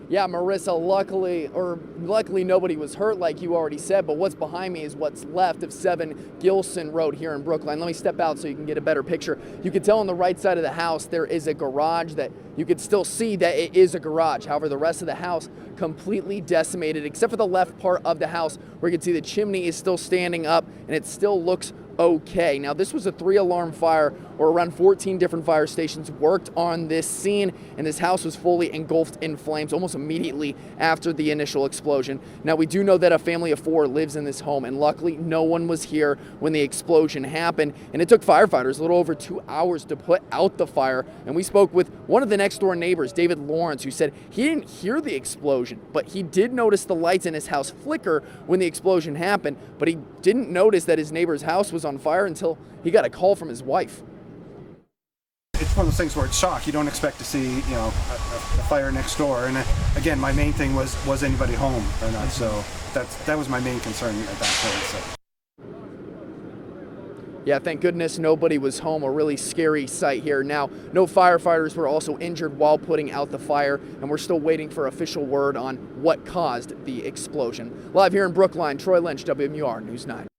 Yeah, Marissa, luckily nobody was hurt like you already said, but what's behind me is what's left of 7 Gilson Road here in Brookline. Let me step out so you can get a better picture. You can tell on the right side of the house there is a garage that you can still see that it is a garage. However, the rest of the house completely decimated except for the left part of the house where you can see the chimney is still standing up and it still looks okay. Now, this was a 3-alarm fire, or around 14 different fire stations worked on this scene, and this house was fully engulfed in flames almost immediately after the initial explosion. Now, we do know that a family of 4 lives in this home, and luckily no one was here when the explosion happened, and it took firefighters a little over 2 hours to put out the fire. And we spoke with one of the next door neighbors, David Lawrence, who said he didn't hear the explosion, but he did notice the lights in his house flicker when the explosion happened, but he didn't notice that his neighbor's house was on fire until he got a call from his wife. It's one of those things where it's shock. You don't expect to see, a fire next door. And again, my main thing was anybody home or not. So that was my main concern at that point. So. Yeah, thank goodness nobody was home. A really scary sight here. Now, no firefighters were also injured while putting out the fire, and we're still waiting for official word on what caused the explosion. Live here in Brookline, Troy Lynch, WMUR News 9.